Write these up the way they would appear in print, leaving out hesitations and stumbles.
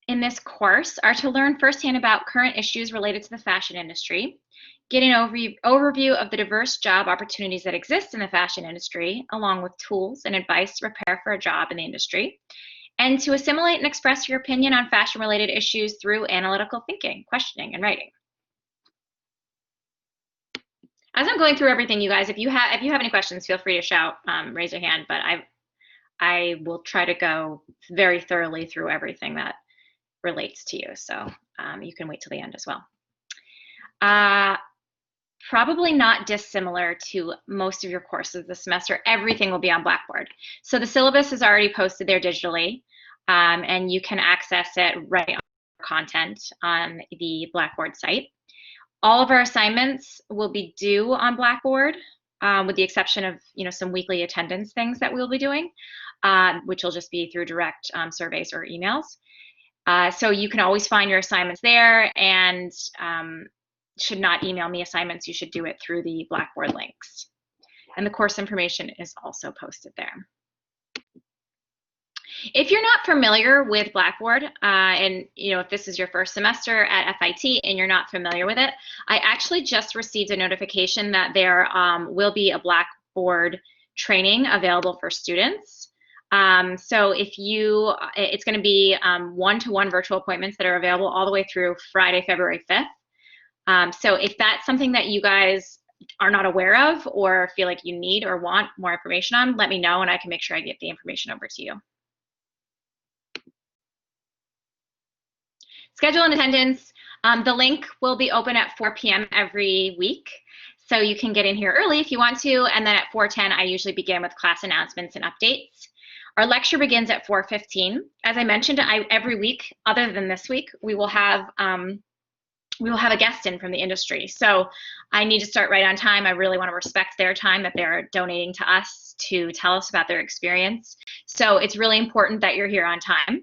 in this course are to learn firsthand about current issues related to the fashion industry, get an overview of the diverse job opportunities that exist in the fashion industry, along with tools and advice to prepare for a job in the industry, and to assimilate and express your opinion on fashion-related issues through analytical thinking, questioning, and writing. As I'm going through everything, you guys, if you have any questions, feel free to shout, raise your hand. But I will try to go very thoroughly through everything that relates to you. So you can wait till the end as well. Probably not dissimilar to most of your courses this semester. Everything will be on Blackboard. So the syllabus is already posted there digitally, and you can access it right on content on the Blackboard site. All of our assignments will be due on Blackboard, with the exception of some weekly attendance things that we'll be doing, which will just be through direct surveys or emails. So you can always find your assignments there, and should not email me assignments. You should do it through the Blackboard links. And the course information is also posted there. If you're not familiar with Blackboard, and if this is your first semester at FIT and you're not familiar with it, I actually just received a notification that there will be a Blackboard training available for students. So it's going to be one-to-one virtual appointments that are available all the way through Friday, February 5th. So if that's something that you guys are not aware of or feel like you need or want more information on, let me know and I can make sure I get the information over to you. Schedule and attendance. The link will be open at 4 p.m. every week. So you can get in here early if you want to. And then at 4:10, I usually begin with class announcements and updates. Our lecture begins at 4:15. As I mentioned, every week, other than this week, we will have a guest in from the industry. So I need to start right on time. I really want to respect their time that they're donating to us to tell us about their experience. So it's really important that you're here on time.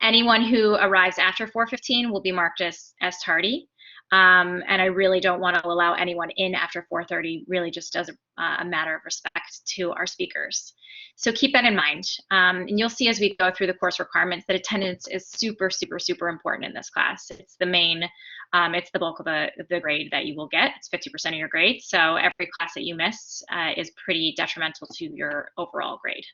Anyone who arrives after 4:15 will be marked as tardy. And I really don't want to allow anyone in after 4:30, really just as a matter of respect to our speakers. So keep that in mind. And you'll see as we go through the course requirements that attendance is super, super, super important in this class. It's the main, it's the bulk of the grade that you will get. It's 50% of your grade. So every class that you miss is pretty detrimental to your overall grade.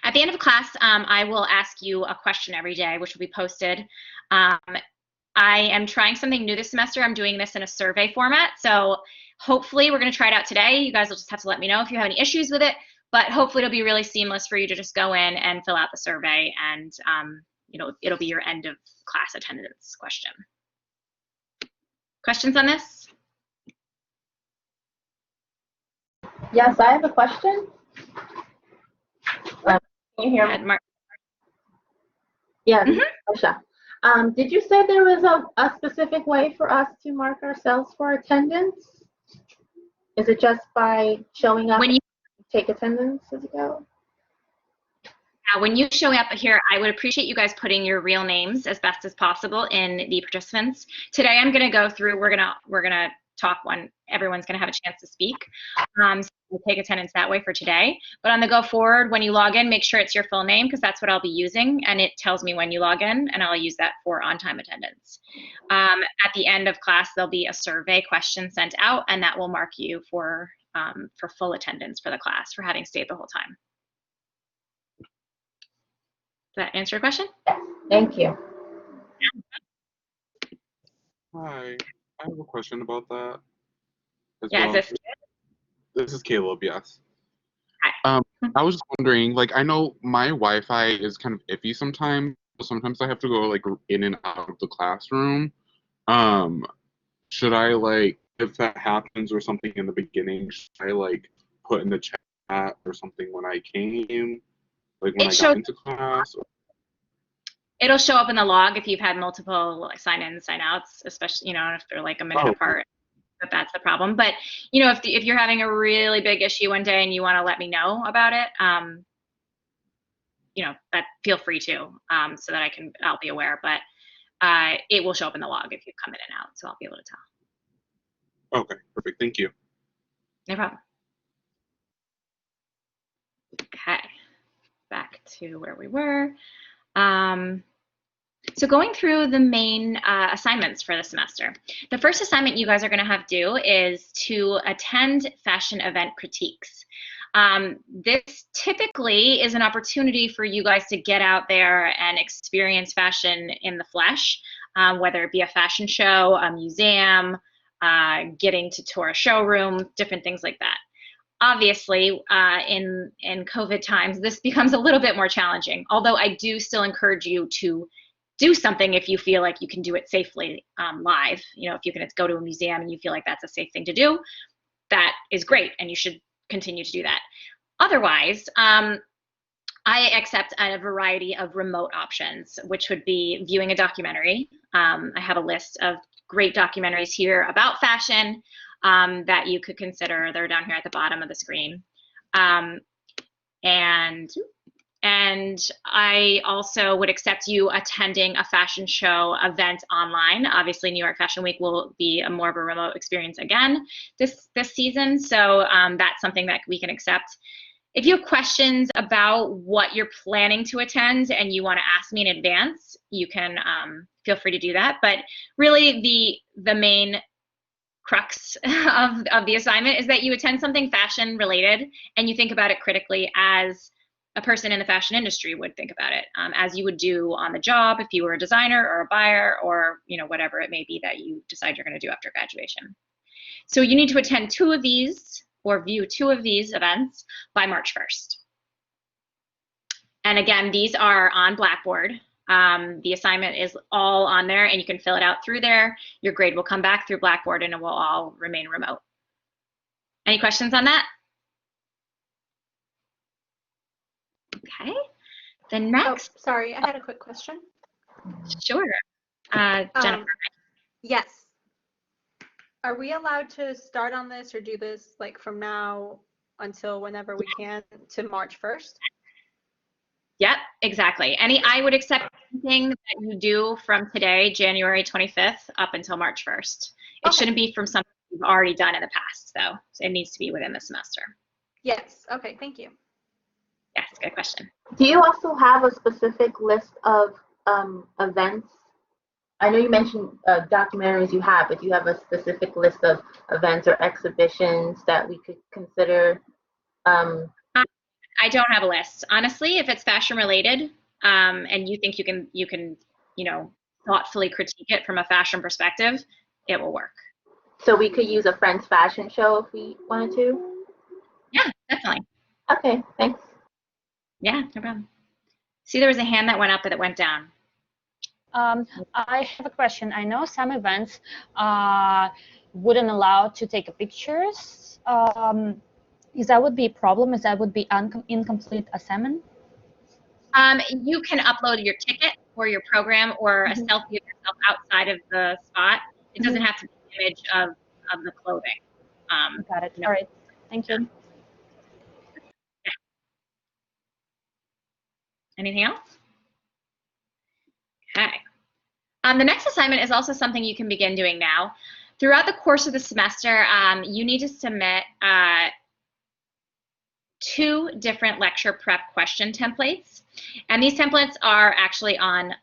At the end of class, I will ask you a question every day, which will be posted. I am trying something new this semester. I'm doing this in a survey format. So hopefully we're going to try it out today. You guys will just have to let me know if you have any issues with it. But hopefully it'll be really seamless for you to just go in and fill out the survey, and it'll be your end of class attendance question. Questions on this? Yes, I have a question. Can you hear me? Yeah, Marsha. Did you say there was a specific way for us to mark ourselves for attendance? Is it just by showing up? When you take attendance as you go? When you show up here, I would appreciate you guys putting your real names as best as possible in the participants. Today I'm going to go through, we're going to talk everyone's going to have a chance to speak. So we'll take attendance that way for today. But on the go forward, when you log in, make sure it's your full name, because that's what I'll be using, and it tells me when you log in, and I'll use that for on-time attendance. At the end of class, there'll be a survey question sent out, and that will mark you for full attendance for the class, for having stayed the whole time. Does that answer your question? Thank you. Hi, I have a question about that. Yeah, well. This is Caleb, yes. Hi. I was just wondering, I know my Wi-Fi is kind of iffy sometimes. Sometimes I have to go in and out of the classroom. Should I if that happens or something in the beginning, should I put in the chat or something when I came, when I got into class? It'll show up in the log if you've had multiple sign-ins, sign-outs, especially if they're a minute apart. But that's the problem. But if you're having a really big issue one day and you want to let me know about it, that feel free to, so that I'll be aware. But it will show up in the log if you come in and out, so I'll be able to tell. Okay, perfect. Thank you. No problem. Okay, back to where we were. So going through the main assignments for the semester. The first assignment you guys are going to have due is to attend fashion event critiques. This typically is an opportunity for you guys to get out there and experience fashion in the flesh, whether it be a fashion show, a museum, getting to tour a showroom, different things like that. Obviously, in COVID times, this becomes a little bit more challenging, although I do still encourage you to do something if you feel like you can do it safely live. You know, if you can go to a museum and you feel like that's a safe thing to do, that is great, and you should continue to do that. Otherwise, I accept a variety of remote options, which would be viewing a documentary. I have a list of great documentaries here about fashion that you could consider. They're down here at the bottom of the screen. And I also would accept you attending a fashion show event online. Obviously, New York Fashion Week will be more of a remote experience again this season, so that's something that we can accept. If you have questions about what you're planning to attend and you want to ask me in advance, you can feel free to do that. But really, the main crux of the assignment is that you attend something fashion related and you think about it critically as a person in the fashion industry would think about it, as you would do on the job if you were a designer or a buyer, or whatever it may be that you decide you're going to do after graduation. So you need to attend 2 of these or view 2 of these events by March 1st. And again, these are on Blackboard. The assignment is all on there and you can fill it out through there. Your grade will come back through Blackboard and it will all remain remote. Any questions on that? Okay. The next. Oh, sorry, I had a quick question. Sure. Jennifer. Yes. Are we allowed to start on this or do this like from now until whenever we can to March 1st? Yep, exactly. I would accept anything that you do from today, January 25th, up until March 1st. It shouldn't be from something you've already done in the past, though. So it needs to be within the semester. Yes. Okay. Thank you. Yes, good question. Do you also have a specific list of events? I know you mentioned documentaries you have, but do you have a specific list of events or exhibitions that we could consider? I don't have a list. Honestly, if it's fashion related and you think you can thoughtfully critique it from a fashion perspective, it will work. So we could use a friend's fashion show if we wanted to? Yeah, definitely. Okay, thanks. Yeah, no problem. See, there was a hand that went up, but it went down. I have a question. I know some events wouldn't allow to take pictures. Is that would be a problem? Is that would be incomplete assignment? You can upload your ticket or your program or a selfie of yourself outside of the spot. It doesn't have to be an image of the clothing. Got it. All right. Thank you. Yeah. Anything else? Okay. The next assignment is also something you can begin doing now. Throughout the course of the semester, you need to submit 2 different lecture prep question templates. And these templates are actually on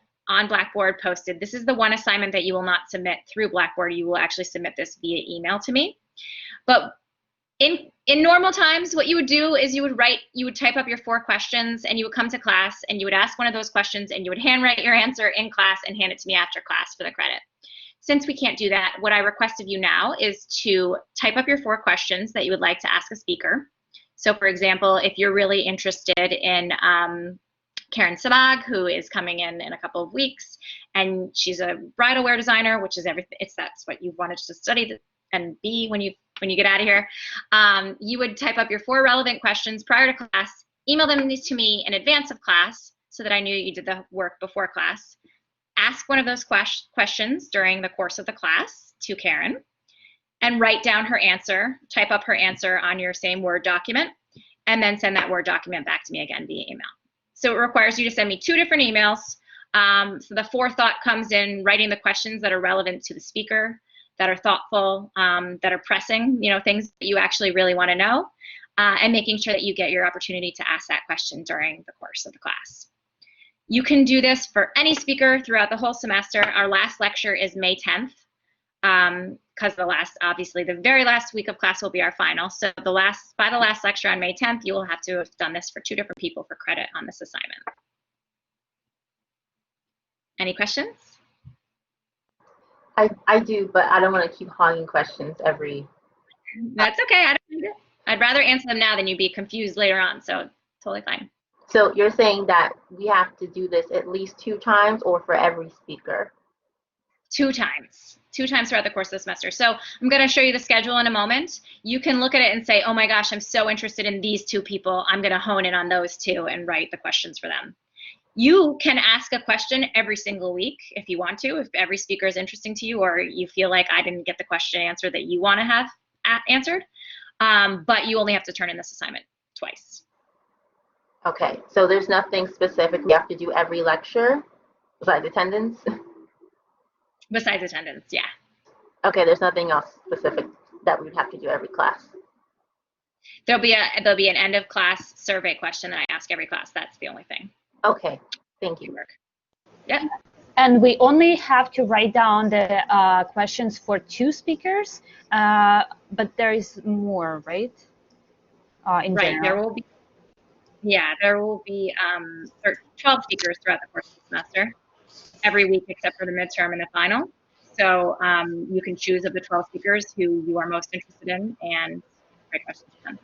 Blackboard posted. This is the one assignment that you will not submit through Blackboard. You will actually submit this via email to me. But in normal times, what you would do is you would type up your 4 questions and you would come to class and you would ask one of those questions and you would handwrite your answer in class and hand it to me after class for the credit. Since we can't do that, what I request of you now is to type up your 4 questions that you would like to ask a speaker. So for example, if you're really interested in Karen Sabag, who is coming in a couple of weeks, and she's a bridal wear designer, which is everything. That's what you wanted to study and be when you get out of here. You would type up your 4 relevant questions prior to class, email them to me in advance of class so that I knew you did the work before class. Ask one of those questions during the course of the class to Karen, and write down her answer, type up her answer on your same Word document, and then send that Word document back to me again via email. So it requires you to send me 2 different emails. So the forethought comes in writing the questions that are relevant to the speaker, that are thoughtful, that are pressing, things that you actually really want to know, and making sure that you get your opportunity to ask that question during the course of the class. You can do this for any speaker throughout the whole semester. Our last lecture is May 10th, because obviously the very last week of class will be our final. So by the last lecture on May 10th, you will have to have done this for 2 different people for credit on this assignment. Any questions? I do, but I don't want to keep hogging questions every. That's okay. I don't mind it. I'd rather answer them now than you be confused later on. So totally fine. So you're saying that we have to do this at least 2 times or for every speaker? 2 times. 2 times throughout the course of the semester. So I'm going to show you the schedule in a moment. You can look at it and say, oh my gosh, I'm so interested in these 2 people. I'm going to hone in on those 2 and write the questions for them. You can ask a question every single week if you want to, if every speaker is interesting to you or you feel like I didn't get the question answered that you want to have answered. But you only have to turn in this assignment twice. Okay, so there's nothing specific we have to do every lecture besides attendance? Besides attendance, yeah. Okay, there's nothing else specific that we'd have to do every class. There'll be an end of class survey question that I ask every class. That's the only thing. Okay, thank you. Yep. And we only have to write down the questions for 2 speakers, but there is more, right? In right. general. There will be 12 speakers throughout the course of the semester, every week except for the midterm and the final. So you can choose of the 12 speakers who you are most interested in and write questions to them.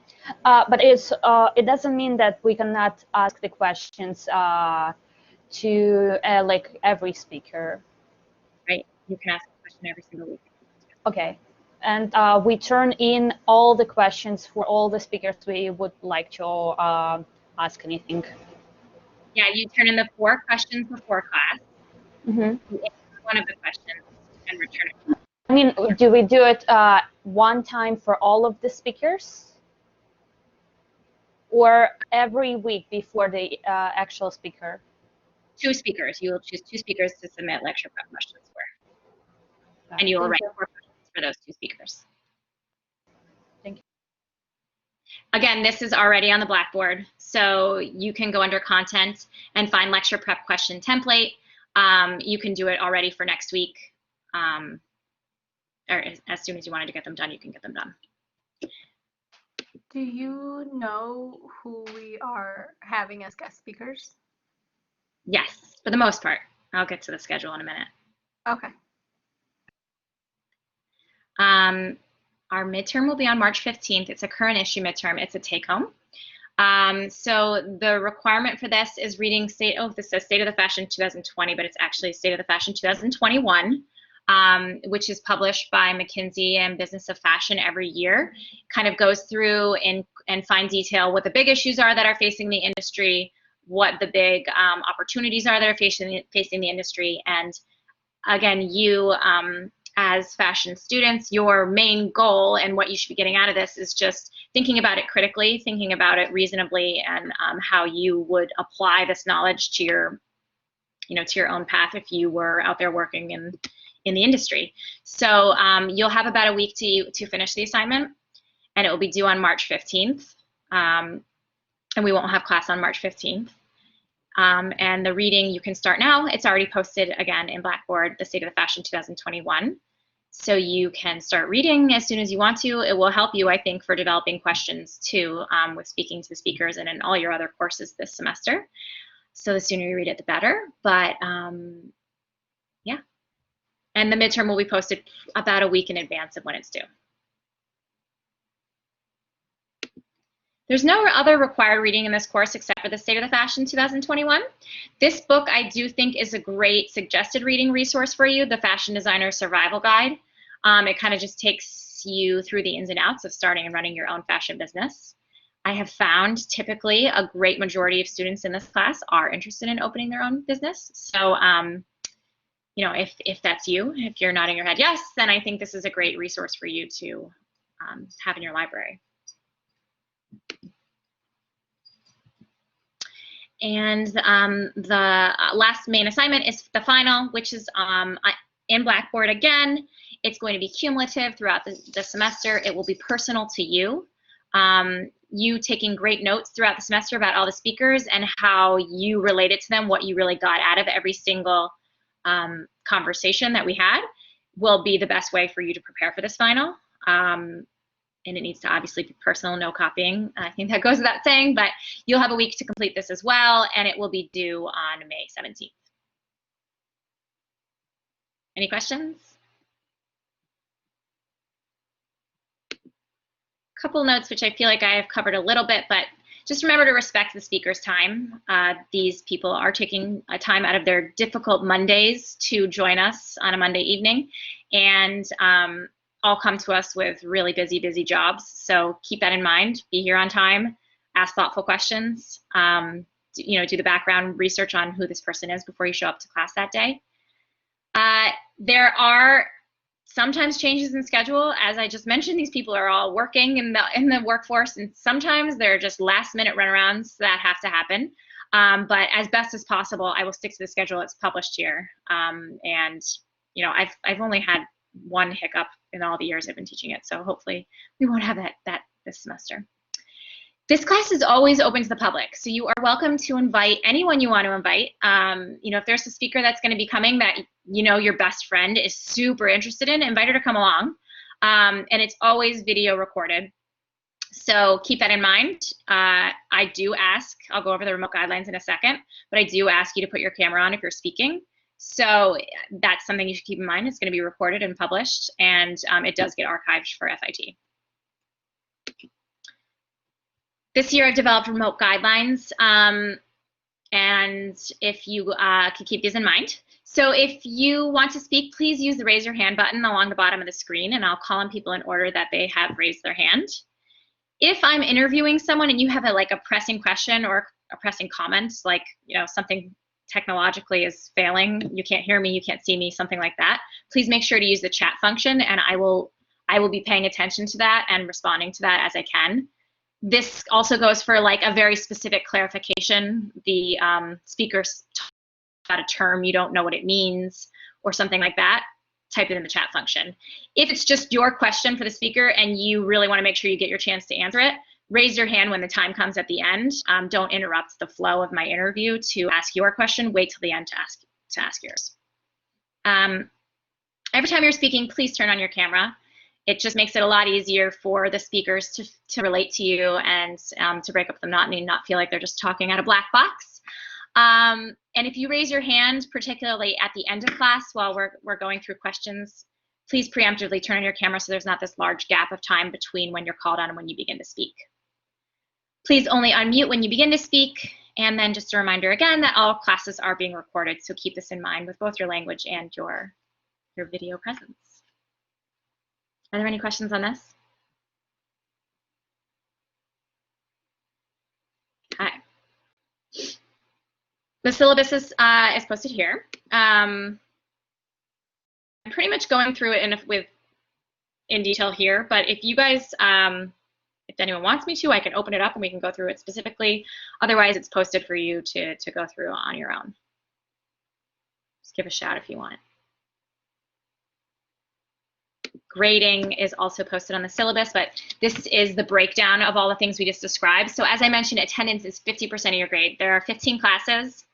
But it doesn't mean that we cannot ask the questions to like every speaker. Right. You can ask a question every single week. Okay. And we turn in all the questions for all the speakers we would like to ask anything. Yeah, you turn in the 4 questions before class. Mm-hmm. You answer one of the questions and return it. I mean, do we do it one time for all of the speakers? Or every week before the actual speaker? 2 speakers. You will choose 2 speakers to submit lecture prep questions for. And you will write 4 questions for those 2 speakers. Thank you. Again, this is already on the Blackboard, so you can go under content and find lecture prep question template. You can do it already for next week, or as soon as you wanted to get them done, you can get them done. Do you know who we are having as guest speakers? Yes, for the most part. I'll get to the schedule in a minute. Okay. Our midterm will be on March 15th. It's a current issue midterm. It's a take-home. So the requirement for this is reading this says State of the Fashion 2020, but it's actually State of the Fashion 2021, which is published by McKinsey and Business of Fashion every year. Kind of goes through and fine detail what the big issues are that are facing the industry, what the big opportunities are that are facing the industry, and again, you as fashion students, your main goal and what you should be getting out of this is just thinking about it critically, thinking about it reasonably, and how you would apply this knowledge to your, to your own path if you were out there working in the industry. So you'll have about a week to finish the assignment, and it will be due on March 15th, and we won't have class on March 15th. And the reading you can start now. It's already posted again in Blackboard, the State of the Fashion 2021. So you can start reading as soon as you want to. It will help you, I think, for developing questions too, with speaking to the speakers and in all your other courses this semester. So the sooner you read it, the better. But yeah. And the midterm will be posted about a week in advance of when it's due. There's no other required reading in this course except for the State of the Fashion 2021. This book I do think is a great suggested reading resource for you, the Fashion Designer Survival Guide. It kind of just takes you through the ins and outs of starting and running your own fashion business. I have found typically a great majority of students in this class are interested in opening their own business. So, if that's you, if you're nodding your head yes, then I think this is a great resource for you to have in your library. And the last main assignment is the final, which is in Blackboard again. It's going to be cumulative throughout the semester. It will be personal to you. you taking great notes throughout the semester about all the speakers and how you related to them, what you really got out of every single conversation that we had will be the best way for you to prepare for this final. And it needs to obviously be personal, no copying. I think that goes without saying, but you'll have a week to complete this as well, and it will be due on May 17th. Any questions? Couple notes which I feel like I have covered a little bit, but just remember to respect the speaker's time. These people are taking a time out of their difficult Mondays to join us on a Monday evening, and all come to us with really busy jobs. So keep that in mind. Be here on time. Ask thoughtful questions. You know, do the background research on who this person is before you show up to class that day. There are sometimes changes in schedule. As I just mentioned, these people are all working in the workforce, and sometimes they're just last-minute runarounds that have to happen. But as best as possible, I will stick to the schedule that's published here. And you know, I've only had one hiccup in all the years I've been teaching it, so hopefully we won't have that this semester. This class is always open to the public, so you are welcome to invite anyone you want to invite. You know, if there's a speaker that's going to be coming that you know your best friend is super interested in, invite her to come along. And it's always video recorded, so keep that in mind. I do ask, I'll go over the remote guidelines in a second, but I do ask you to put your camera on if you're speaking. So that's something you should keep in mind. It's going to be recorded and published, and it does get archived for FIT. This year I've developed remote guidelines, and if you could keep these in mind. So if you want to speak, please use the raise your hand button along the bottom of the screen, and I'll call on people in order that they have raised their hand. If I'm interviewing someone and you have a pressing question or a pressing comment, like, you know, something technologically is failing, you can't hear me, you can't see me, something like that, please make sure to use the chat function, and I will be paying attention to that and responding to that as I can. This also goes for like a very specific clarification. The speaker's about a term, you don't know what it means or something like that, type it in the chat function. If it's just your question for the speaker and you really want to make sure you get your chance to answer it, raise your hand when the time comes at the end. Don't interrupt the flow of my interview to ask your question. Wait till the end to ask yours. Every time you're speaking, please turn on your camera. It just makes it a lot easier for the speakers to relate to you and to break up the monotony and not feel like they're just talking at a black box. And if you raise your hand, particularly at the end of class while we're going through questions, please preemptively turn on your camera so there's not this large gap of time between when you're called on and when you begin to speak. Please only unmute when you begin to speak, and then just a reminder again that all classes are being recorded, so keep this in mind with both your language and your video presence. Are there any questions on this? Okay. The syllabus is posted here. I'm pretty much going through it in detail here, but if you guys, if anyone wants me to, I can open it up and we can go through it specifically. Otherwise, it's posted for you to go through on your own. Just give a shout if you want. Grading is also posted on the syllabus, but this is the breakdown of all the things we just described. So as I mentioned, attendance is 50% of your grade. There are 15 classes.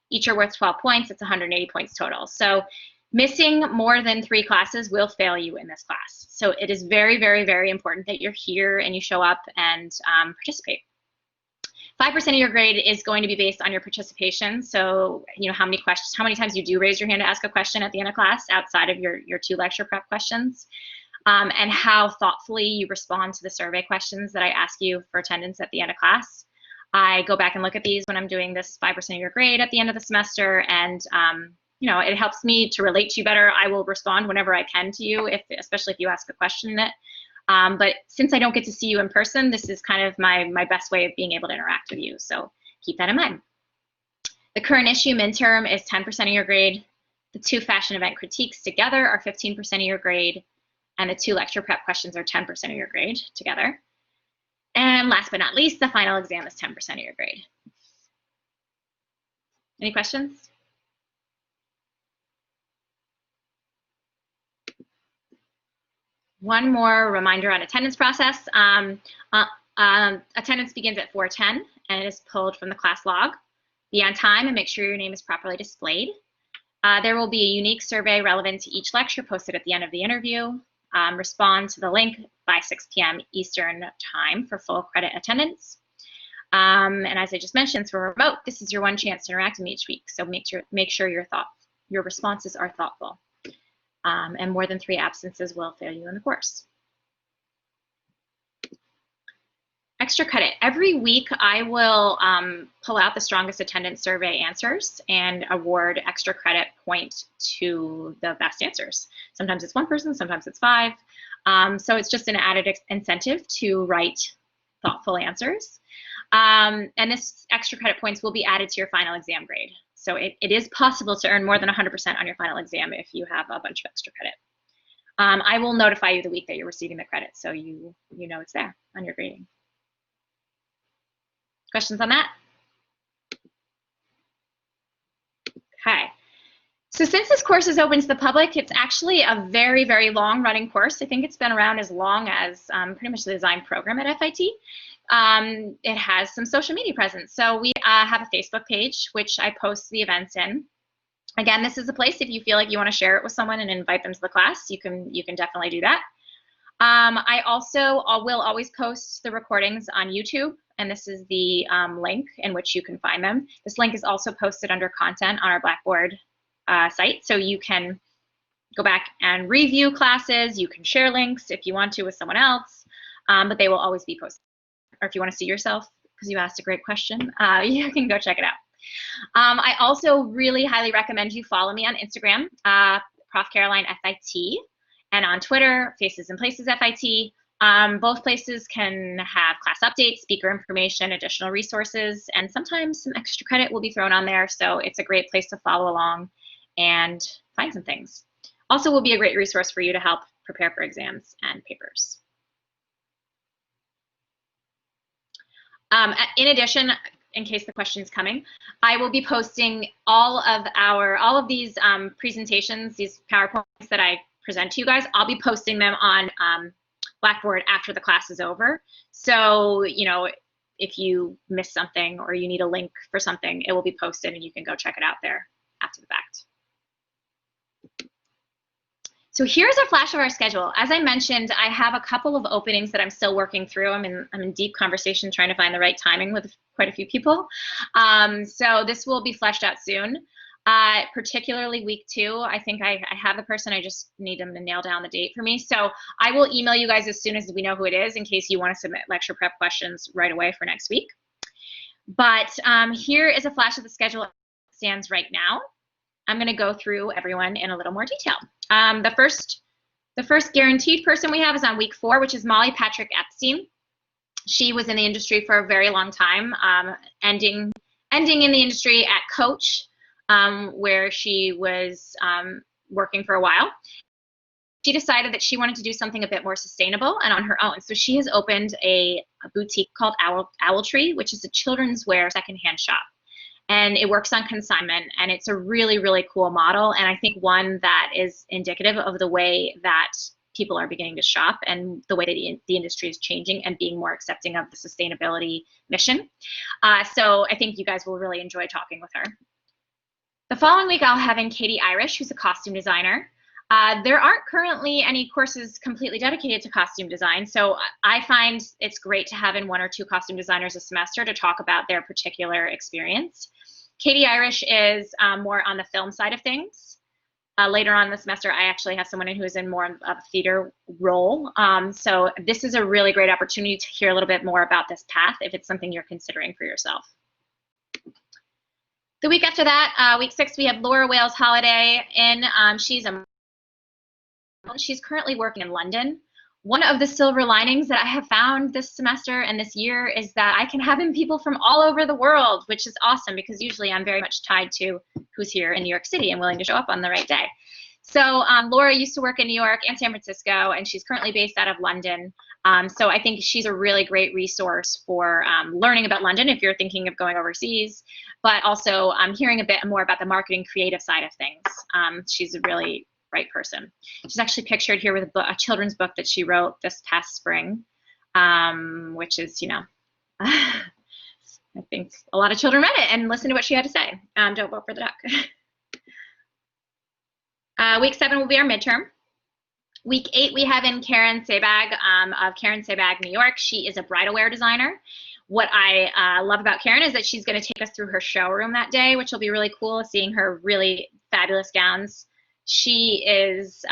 Each are worth 12 points. It's 180 points total. So missing more than 3 classes will fail you in this class. So it is very, very, very important that you're here and you show up and participate. 5% of your grade is going to be based on your participation. So, you know, how many times you do raise your hand to ask a question at the end of class outside of your 2 lecture prep questions, and how thoughtfully you respond to the survey questions that I ask you for attendance at the end of class. I go back and look at these when I'm doing this 5% of your grade at the end of the semester, and you know, it helps me to relate to you better. I will respond whenever I can to you, especially if you ask a question in it. But since I don't get to see you in person, this is kind of my best way of being able to interact with you. So keep that in mind. The current issue midterm is 10% of your grade. The 2 fashion event critiques together are 15% of your grade. And the 2 lecture prep questions are 10% of your grade together. And last but not least, the final exam is 10% of your grade. Any questions? One more reminder on attendance process. Attendance begins at 4:10 and it is pulled from the class log. Be on time and make sure your name is properly displayed. There will be a unique survey relevant to each lecture posted at the end of the interview. Respond to the link by 6 p.m. Eastern time for full credit attendance. And as I just mentioned, we're remote. This is your one chance to interact with me each week. So make sure your responses are thoughtful. And more than 3 absences will fail you in the course. Extra credit. Every week I will pull out the strongest attendance survey answers and award extra credit point to the best answers. Sometimes it's 1 person, sometimes it's 5. So it's just an added incentive to write thoughtful answers. And this extra credit points will be added to your final exam grade. So it is possible to earn more than 100% on your final exam if you have a bunch of extra credit. I will notify you the week that you're receiving the credit so you know it's there on your grading. Questions on that? Okay. So since this course is open to the public, it's actually a very, very long running course. I think it's been around as long as pretty much the design program at FIT. It has some social media presence. So we have a Facebook page, which I post the events in. Again, this is a place if you feel like you want to share it with someone and invite them to the class, you can definitely do that. I also will always post the recordings on YouTube, and this is the link in which you can find them. This link is also posted under content on our Blackboard site, so you can go back and review classes. You can share links if you want to with someone else, but they will always be posted. Or if you want to see yourself because you asked a great question, you can go check it out. I also really highly recommend you follow me on Instagram, Prof. Caroline FIT, and on Twitter, Faces and Places FIT. Both places can have class updates, speaker information, additional resources, and sometimes some extra credit will be thrown on there. So it's a great place to follow along and find some things. Also will be a great resource for you to help prepare for exams and papers. In addition, in case the question is coming, I will be posting all of these presentations, these PowerPoints that I present to you guys. I'll be posting them on Blackboard after the class is over. So, if you miss something or you need a link for something, it will be posted and you can go check it out there after the fact. So here's a flash of our schedule. As I mentioned, I have a couple of openings that I'm still working through. I'm in deep conversation trying to find the right timing with quite a few people. So this will be fleshed out soon. Particularly week 2, I think I have the person. I just need them to nail down the date for me. So I will email you guys as soon as we know who it is in case you want to submit lecture prep questions right away for next week. But here is a flash of the schedule as it stands right now. I'm going to go through everyone in a little more detail. The first guaranteed person we have is on week 4, which is Molly Patrick Epstein. She was in the industry for a very long time, ending in the industry at Coach, where she was working for a while. She decided that she wanted to do something a bit more sustainable and on her own. So she has opened a boutique called Owl Tree, which is a children's wear secondhand shop. And it works on consignment, and it's a really, really cool model, and I think one that is indicative of the way that people are beginning to shop and the way that the industry is changing and being more accepting of the sustainability mission. So I think you guys will really enjoy talking with her. The following week, I'll have in Katie Irish, who's a costume designer. There aren't currently any courses completely dedicated to costume design, so I find it's great to have in 1 or 2 costume designers a semester to talk about their particular experience. Katie Irish is more on the film side of things. Later on in the semester, I actually have someone who is in more of a theater role. So this is a really great opportunity to hear a little bit more about this path if it's something you're considering for yourself. The week after that, week 6, we have Laura Wales Holiday in. She's currently working in London. One of the silver linings that I have found this semester and this year is that I can have in people from all over the world, which is awesome because usually I'm very much tied to who's here in New York City and willing to show up on the right day. So Laura used to work in New York and San Francisco, and she's currently based out of London. So I think she's a really great resource for learning about London if you're thinking of going overseas, but also hearing a bit more about the marketing creative side of things. She's a really right person. She's actually pictured here with a children's book that she wrote this past spring. which is, I think a lot of children read it and listened to what she had to say. Don't vote for the duck. Week 7 will be our midterm. Week 8, we have in Karen Sabag of Karen Sabag, New York. She is a bridal wear designer. What I love about Karen is that she's going to take us through her showroom that day, which will be really cool, seeing her really fabulous gowns. She has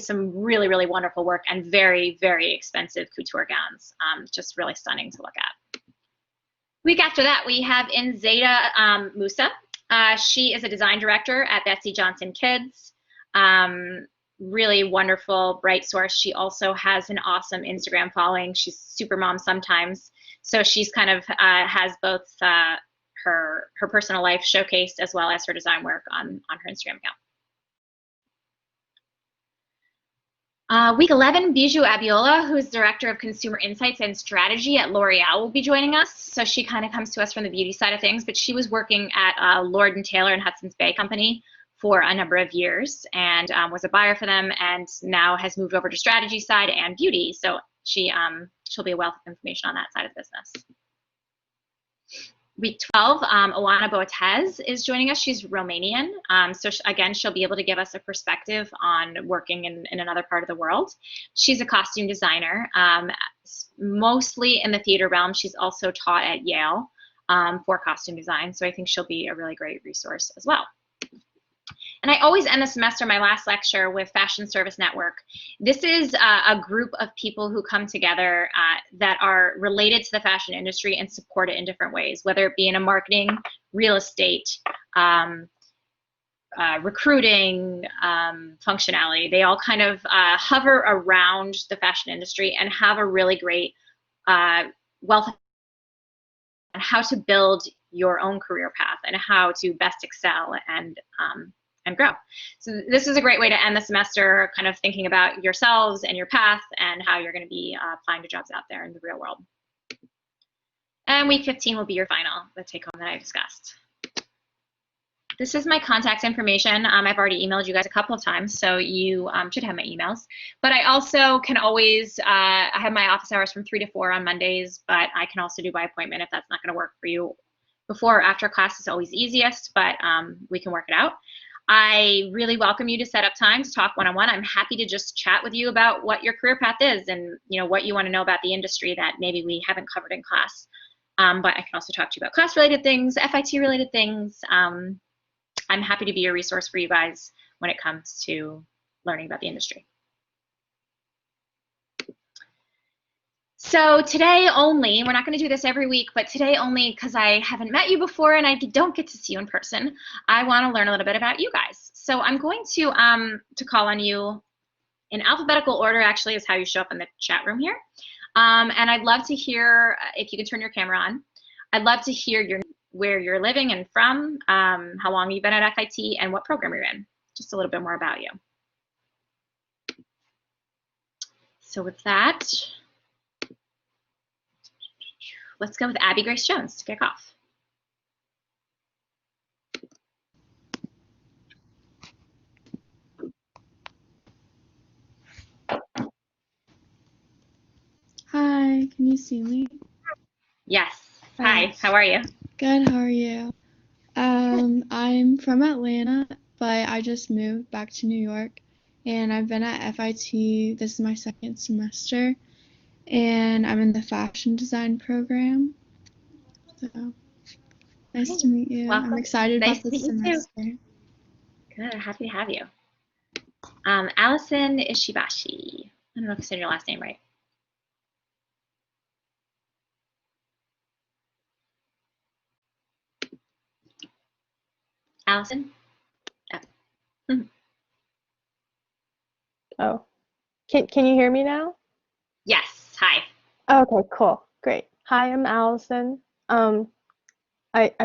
some really, really wonderful work and very, very expensive couture gowns. Just really stunning to look at. Week after that, we have in Zeta Musa. She is a design director at Betsy Johnson Kids. Really wonderful, bright source. She also has an awesome Instagram following. She's super mom sometimes. So she's kind of has both her personal life showcased as well as her design work on her Instagram account. Week 11, Bijou Abiola, who is Director of Consumer Insights and Strategy at L'Oreal, will be joining us. So she kind of comes to us from the beauty side of things, but she was working at Lord & Taylor and Hudson's Bay Company for a number of years and was a buyer for them, and now has moved over to strategy side and beauty. So she'll be a wealth of information on that side of the business. Week 12, Oana Boatez is joining us. She's Romanian. So again, she'll be able to give us a perspective on working in another part of the world. She's a costume designer, mostly in the theater realm. She's also taught at Yale for costume design. So I think she'll be a really great resource as well. And I always end the semester, my last lecture, with Fashion Service Network. This is a group of people who come together that are related to the fashion industry and support it in different ways, whether it be in a marketing, real estate, recruiting, functionality. They all kind of hover around the fashion industry and have a really great wealth on how to build your own career path and how to best excel and grow. So this is a great way to end the semester, kind of thinking about yourselves and your path and how you're going to be applying to jobs out there in the real world. And week 15 will be your final, the take home that I discussed. This is my contact information. I've already emailed you guys a couple of times, so you should have my emails. But I also can always, I have my office hours from 3 to 4 on Mondays, but I can also do by appointment if that's not going to work for you. Before or after class is always easiest, but we can work it out. I really welcome you to set up time to talk one-on-one. I'm happy to just chat with you about what your career path is and what you want to know about the industry that maybe we haven't covered in class. But I can also talk to you about class-related things, FIT-related things. I'm happy to be a resource for you guys when it comes to learning about the industry. So today only, we're not going to do this every week, but today only, because I haven't met you before and I don't get to see you in person, I want to learn a little bit about you guys. So I'm going to call on you in alphabetical order, actually, is how you show up in the chat room here. And I'd love to hear, if you could turn your camera on, I'd love to hear where you're living and from, how long you've been at FIT, and what program you're in. Just a little bit more about you. So with that, let's go with Abby Grace Jones to kick off. Hi, can you see me? Yes. Hi, how are you? Good, how are you? I'm from Atlanta, but I just moved back to New York, and I've been at FIT, this is my second semester, and I'm in the fashion design program. So, nice to meet you. Welcome. I'm excited Nice about this to meet you semester. too. Good, happy to have you. Allison Ishibashi. I don't know if I said your last name right. Allison? Oh. Oh, can you hear me now? Yes, hi. Okay, cool, great. Hi, I'm Allison. I'm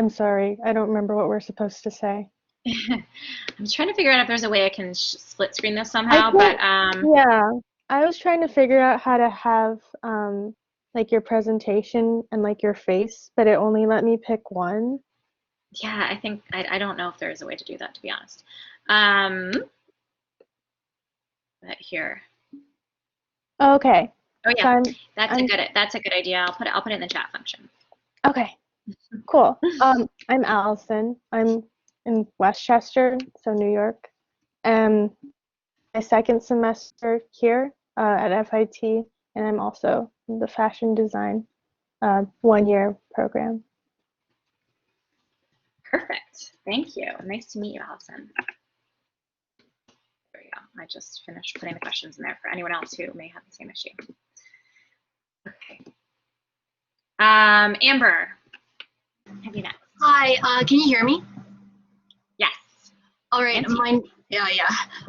sorry, I don't remember what we're supposed to say. I'm trying to figure out if there's a way I can split screen this somehow, but yeah, I was trying to figure out how to have like your presentation and like your face, but it only let me pick one. yeah, I think I don't know if there's a way to do that, to be honest. But here. Okay, Oh So yeah, that's a good idea. I'll put it in the chat function. Okay, cool. I'm Allison. I'm in Westchester, so New York. My second semester here at FIT, and I'm also in the fashion design 1-year program. Perfect. Thank you. Nice to meet you, Allison. There we go. I just finished putting the questions in there for anyone else who may have the same issue. Okay. Amber, have you next? Hi, can you hear me? Yes. All right, Nancy.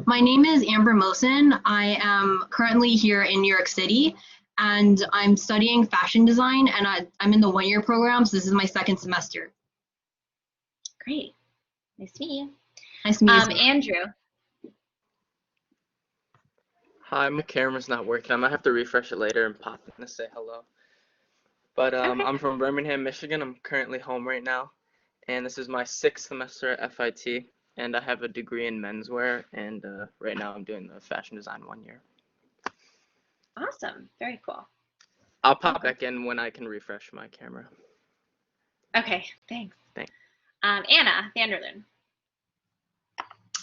my name is Amber Mosen. I am currently here in New York City, and I'm studying fashion design, and I'm in the 1-year program, so this is my second semester. Great. Nice to meet you. Nice to meet you. Andrew. Hi, my camera's not working. I might have to refresh it later and pop in to say hello. But Okay. I'm from Birmingham, Michigan. I'm currently home right now, and this is my 6th semester at FIT, and I have a degree in menswear, and right now I'm doing the fashion design 1 year. Awesome. Very cool. I'll pop back in when I can refresh my camera. Okay. Thanks. Thanks. Anna Vanderloon.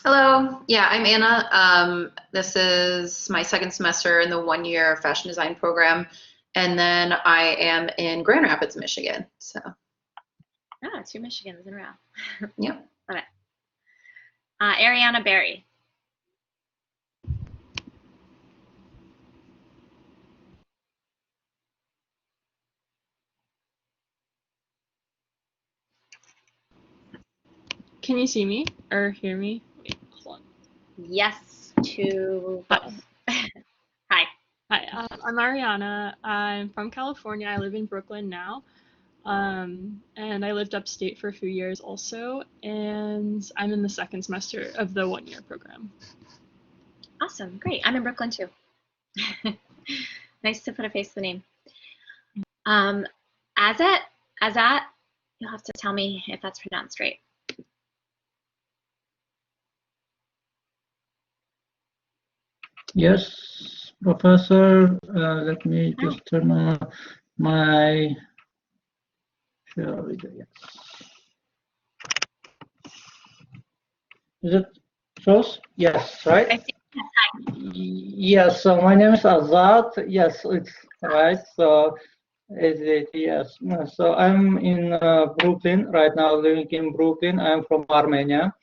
Hello, yeah, I'm Anna. This is my second semester in the 1-year fashion design program, and then I am in Grand Rapids, Michigan. So, 2 Michigans in a row. yeah. Love it. Ariana Berry. Can you see me or hear me? Wait, hold on. Yes to both. Hi. Hi, I'm Ariana. I'm from California. I live in Brooklyn now. And I lived upstate for a few years also, and I'm in the second semester of the 1-year program. Awesome. Great. I'm in Brooklyn too. Nice to put a face to the name. Azat, you'll have to tell me if that's pronounced right. Yes, Professor. Let me just turn on my share video. Yes. Is it shows? Yes, right? I see. Yes. So my name is Azad. Yes, it's right. So is it? Yes. So I'm in Brooklyn right now, living in Brooklyn. I'm from Armenia.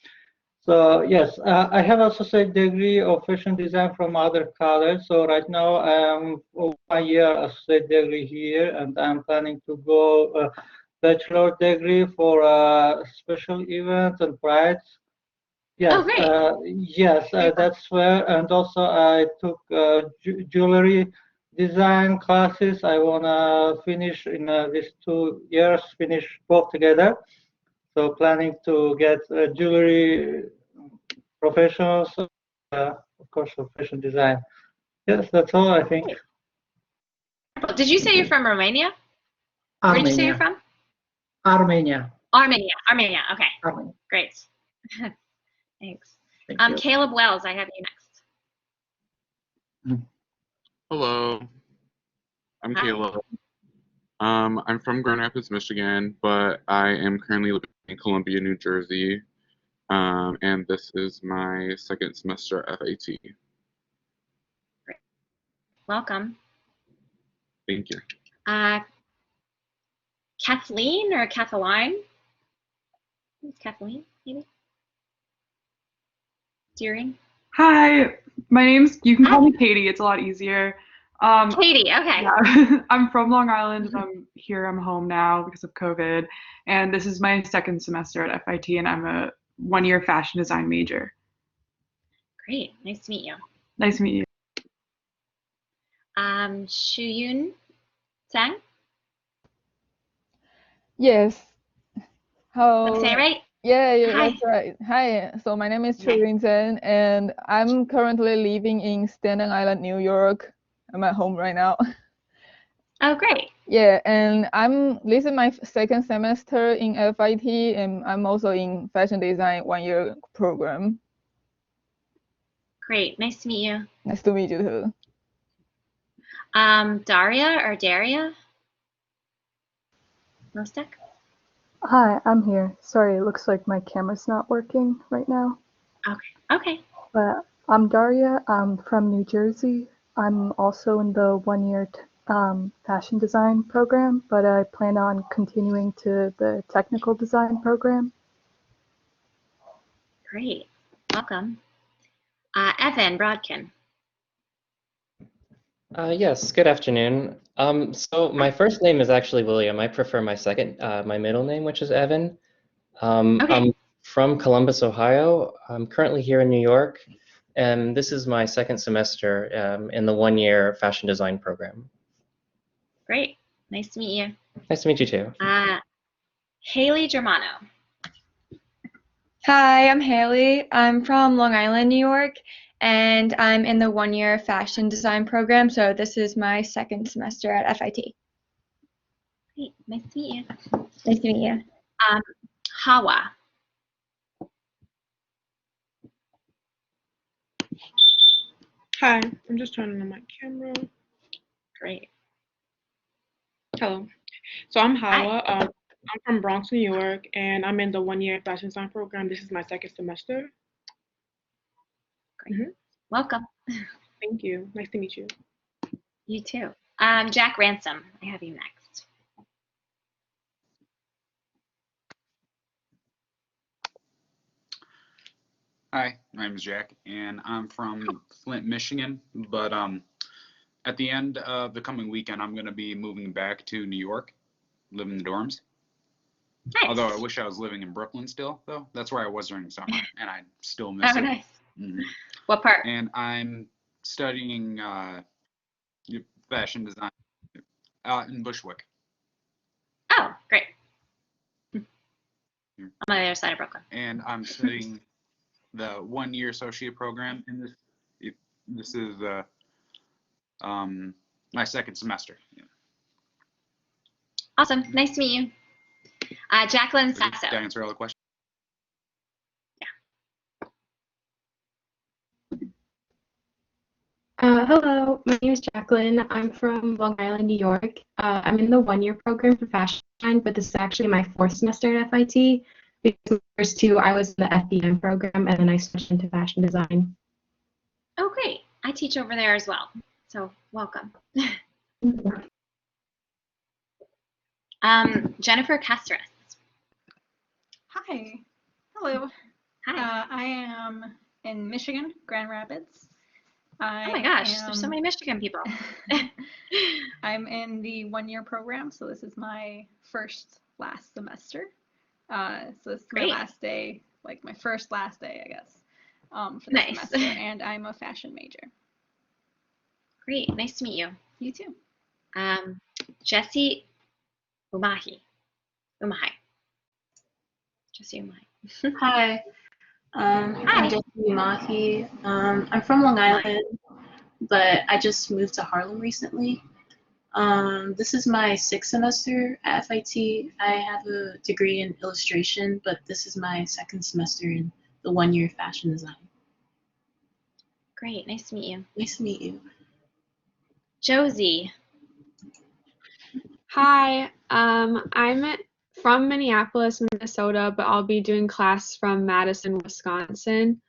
So yes, I have associate degree of fashion design from other college. So right now I'm 1 year associate degree here, and I'm planning to go bachelor degree for special events and brides. Yes, Oh, great. yes, that's where. And also I took jewelry design classes. I wanna finish in these 2 years, finish both together. So planning to get jewelry professionals, of course, for fashion design. Yes, that's all I think. Did you say you're from Romania? Where did you say you're from? Armenia. Armenia. Okay. Armenia. Great. Thanks. Thank you. Caleb Wells, I have you next. Hello, I'm Hi. Caleb. I'm from Grand Rapids, Michigan, but I am currently living in Columbia, New Jersey, and this is my second semester at FIT. Great. Welcome. Thank you. Kathleen or Kathleen? It's Kathleen, maybe? Deering? Hi, you can call me Katie, it's a lot easier. Katie, okay. Yeah. I'm from Long Island, and I'm home now because of COVID, and this is my second semester at FIT, and I'm a 1-year fashion design major. Great, nice to meet you. Nice to meet you. Shuyun Sang? Yes. How? Did I say it right? Yeah, Hi. that's right. Hi. So my name is Hi. Churin Chen, and I'm currently living in Staten Island, New York. I'm at home right now. Oh, great. Yeah, and this is my second semester in FIT, and I'm also in fashion design 1-year program. Great, nice to meet you. Nice to meet you too. Daria or Daria? Mostek? Hi, I'm here. Sorry, it looks like my camera's not working right now. Okay. But I'm Daria. I'm from New Jersey. I'm also in the one-year fashion design program, but I plan on continuing to the technical design program. Great. Welcome. Evan Brodkin. Yes, good afternoon. So my first name is actually William. I prefer my my middle name, which is Evan. Okay. I'm from Columbus, Ohio. I'm currently here in New York, and this is my second semester in the one-year fashion design program. Great. Nice to meet you. Nice to meet you too. Haley Germano. Hi, I'm Haley. I'm from Long Island, New York, and I'm in the one-year fashion design program, so this is my second semester at FIT. Great. Nice to meet you. Nice to meet you. Hawa. Hi, I'm just turning on my camera. Great. Hello. So I'm Hawa. Hi. I'm from Bronx, New York, and I'm in the one-year fashion design program. This is my second semester. Great. Welcome. Thank you. Nice to meet you. You too. Jack Ransom, I have you next. Hi, my name is Jack, and I'm from Flint, Michigan. But at the end of the coming weekend, I'm going to be moving back to New York, live in the dorms. Nice. Although I wish I was living in Brooklyn still, though. That's where I was during summer, and I still miss it. Nice. Mhm. What part? And I'm studying fashion design in Bushwick. Oh, great. I'm on the other side of Brooklyn. And I'm studying the one-year associate program in this. This is my second semester. Yeah. Awesome. Nice to meet you. Jacqueline Sasso. Did I answer all the questions? Hello, my name is Jacqueline. I'm from Long Island, New York. I'm in the one-year program for fashion design, but this is actually my fourth semester at FIT. Because the first two, I was in the FDM program, and then I switched into fashion design. Oh, great. I teach over there as well. So welcome. Jennifer Castras. Hi. Hello. Hi. I am in Michigan, Grand Rapids. Oh my gosh, there's so many Michigan people. I'm in the one-year program, so this is my last semester. So this is my last day, like my first last day, I guess, for the semester, and I'm a fashion major. Great, nice to meet you. You too. Jessie Umahi. Jessie Umahi. Hi. Hi. I'm Jessie Umahi. I'm from Long Island, but I just moved to Harlem recently. This is my sixth semester at FIT. I have a degree in illustration, but this is my second semester in the one-year fashion design. Great, nice to meet you. Nice to meet you. Josie. Hi, I'm from Minneapolis, Minnesota, but I'll be doing class from Madison, Wisconsin.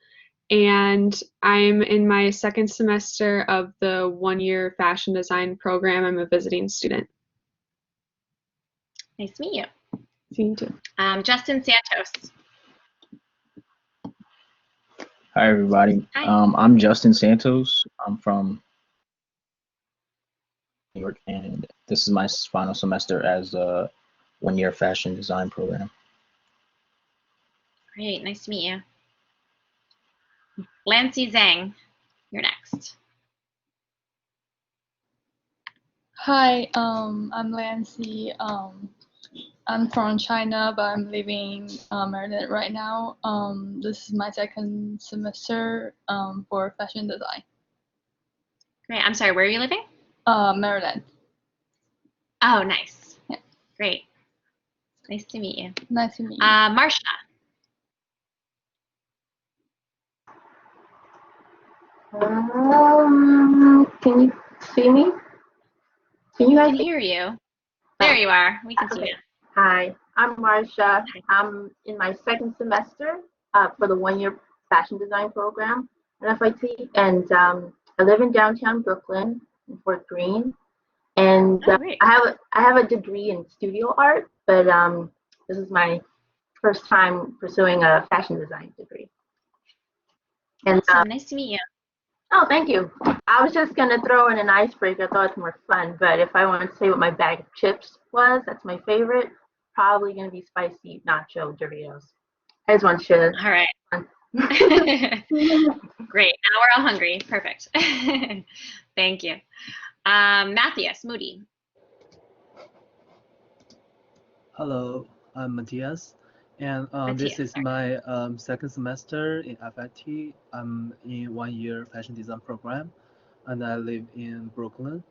And I'm in my second semester of the one-year fashion design program. I'm a visiting student. Nice to meet you. See you too. Justin Santos. Hi, everybody. Hi. I'm Justin Santos. I'm from New York, and this is my final semester as a one-year fashion design program. Great, nice to meet you. Lancy Zhang, you're next. Hi, I'm Lancy. I'm from China, but I'm living in Maryland right now. This is my second semester for fashion design. Great, I'm sorry, where are you living? Maryland. Oh, nice. Yeah. Great. Nice to meet you. Nice to meet you. Marsha. Can you see me? Can you guys hear you? There you are. We can see you. Hi, I'm Marsha. I'm in my second semester for the one-year fashion design program at FIT, and I live in downtown Brooklyn in Fort Greene. And I have a degree in studio art, but this is my first time pursuing a fashion design degree. And awesome. Nice to meet you. Oh, thank you. I was just gonna throw in an icebreaker. I thought it's more fun, but if I want to say what my bag of chips was, that's my favorite. Probably gonna be spicy nacho Doritos. I just want to share that. All right. Great. Now we're all hungry. Perfect. Thank you. Matthias Moody. Hello, I'm Matthias, and this is my second semester in FIT. I'm in one-year fashion design program, and I live in Brooklyn.